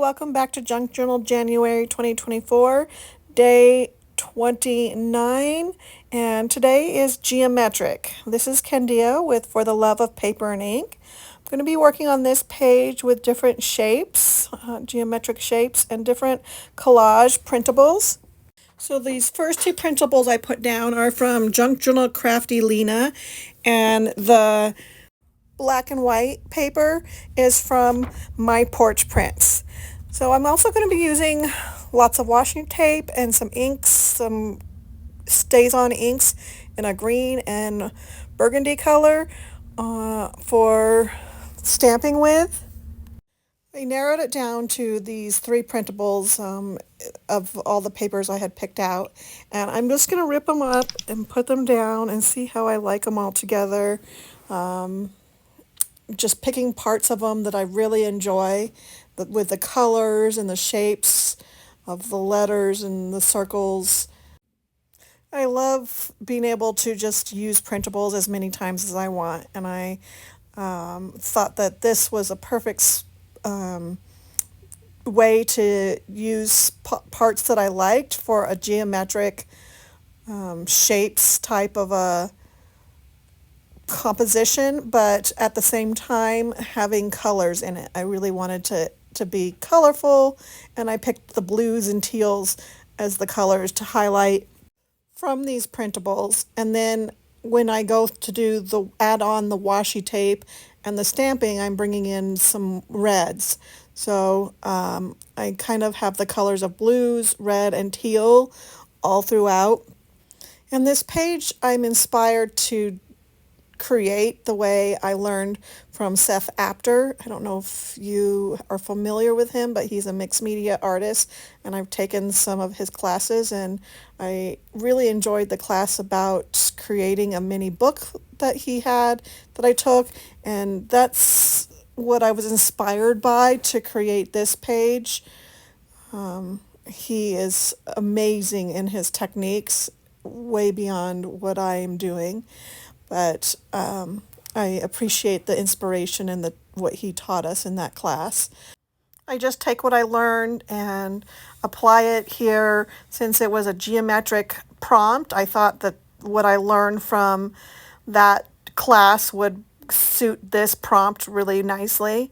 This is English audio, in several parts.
welcome back to Junk Journal January 2024, day 29, and today is geometric. This is Kendia with For the Love of Paper and Ink. I'm going to be working on this page with different shapes, geometric shapes, and different collage printables. So these first two printables I put down are from Junk Journal Crafty Lena, and the black and white paper is from My Porch Prints. So I'm also going to be using lots of washi tape and some inks, some StazOn inks in a green and burgundy color for stamping with. I narrowed it down to these three printables of all the papers I had picked out, and I'm just going to rip them up and put them down and see how I like them all together. Just picking parts of them that I really enjoy, with the colors and the shapes of the letters and the circles. I love being able to just use printables as many times as I want, and I thought that this was a perfect way to use parts that I liked for a geometric shapes type of a composition, but at the same time having colors in it. I really wanted to be colorful, and I picked the blues and teals as the colors to highlight from these printables. And then when I go to do the add on the washi tape and the stamping, I'm bringing in some reds. So I kind of have the colors of blues, red, and teal all throughout. And this page I'm inspired to create the way I learned from Seth Apter. I don't know if you are familiar with him, but he's a mixed media artist, and I've taken some of his classes, and I really enjoyed the class about creating a mini book that he had that I took, and that's what I was inspired by to create this page. He is amazing in his techniques, way beyond what I am doing. But I appreciate the inspiration and what he taught us in that class. I just take what I learned and apply it here. Since it was a geometric prompt, I thought that what I learned from that class would suit this prompt really nicely.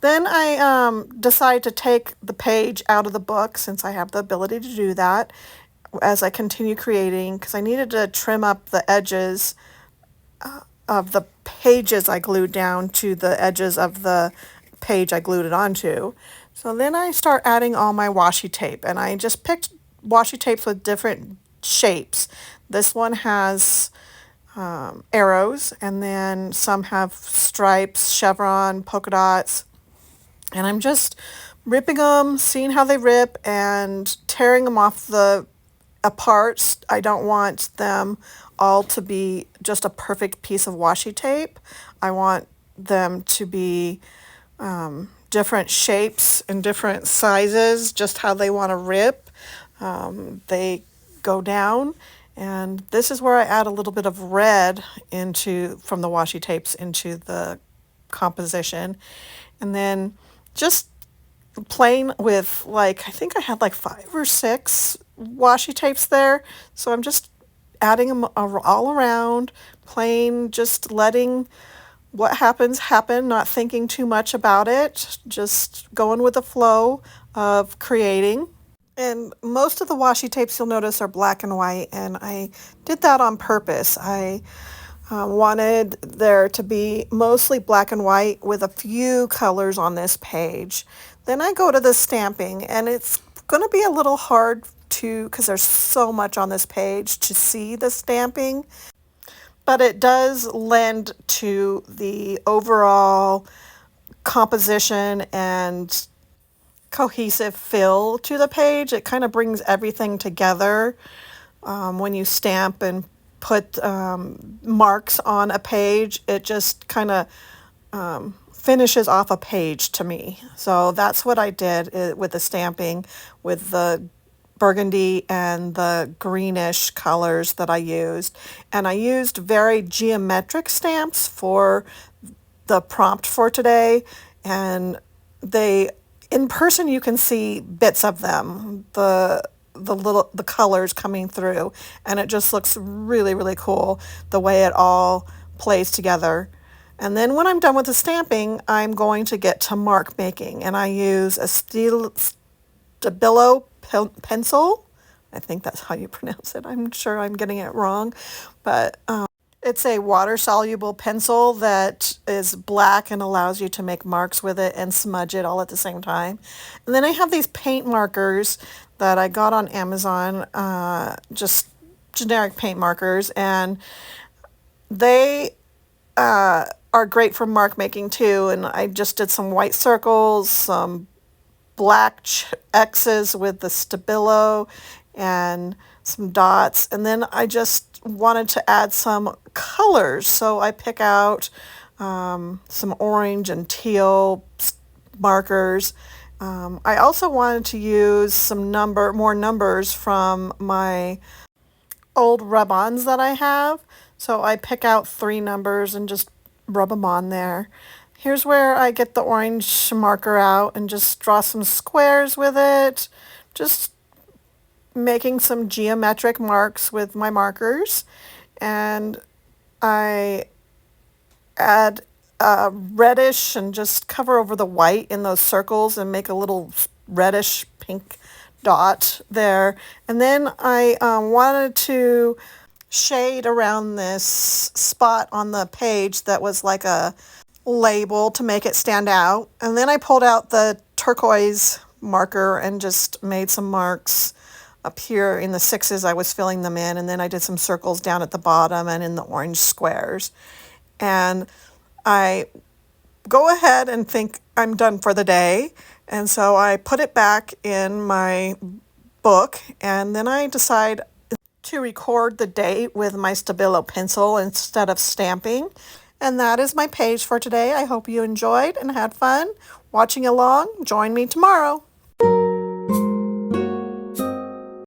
Then I decided to take the page out of the book, since I have the ability to do that, as I continue creating, because I needed to trim up the edges of the pages I glued down to the edges of the page I glued it onto. So then I start adding all my washi tape, and I just picked washi tapes with different shapes. This one has arrows, and then some have stripes, chevron, polka dots, and I'm just ripping them, seeing how they rip, and tearing them off the apart. I don't want them all to be just a perfect piece of washi tape. I want them to be different shapes and different sizes, just how they want to rip. They go down, and this is where I add a little bit of red from the washi tapes into the composition, and then just plain with, like, I think I had like 5 or 6 washi tapes there, so I'm just adding them all around, plain, just letting what happens happen, not thinking too much about it, just going with the flow of creating. And most of the washi tapes, you'll notice, are black and white, and I did that on purpose. I wanted there to be mostly black and white with a few colors on this page. Then I go to the stamping, and it's going to be a little hard because there's so much on this page to see the stamping, but it does lend to the overall composition and cohesive feel to the page. It kind of brings everything together when you stamp and put marks on a page. It just kind of finishes off a page to me. So that's what I did with the stamping, with the burgundy and the greenish colors that I used. And I used very geometric stamps for the prompt for today, and they In person you can see bits of them, the colors coming through, and it just looks really, really cool the way it all plays together. And then when I'm done with the stamping, I'm going to get to mark making, and I use a Stabilo pencil. I think that's how you pronounce it. I'm sure I'm getting it wrong, but it's a water-soluble pencil that is black and allows you to make marks with it and smudge it all at the same time. And then I have these paint markers that I got on Amazon, just generic paint markers, and they are great for mark making too. And I just did some white circles, some black X's with the Stabilo, and some dots. And then I just wanted to add some colors, so I pick out some orange and teal markers. I also wanted to use some more numbers from my old rub-ons that I have, so I pick out 3 numbers and just rub them on there. Here's where I get the orange marker out and just draw some squares with it, just making some geometric marks with my markers. And I add reddish and just cover over the white in those circles and make a little reddish pink dot there. And then I wanted to shade around this spot on the page that was like a label to make it stand out. And then I pulled out the turquoise marker and just made some marks up here in the 6s. I was filling them in, and then I did some circles down at the bottom and in the orange squares. And I go ahead and think I'm done for the day, and so I put it back in my book, and then I decide to record the date with my Stabilo pencil instead of stamping. And that is my page for today. I hope you enjoyed and had fun watching along. Join me tomorrow.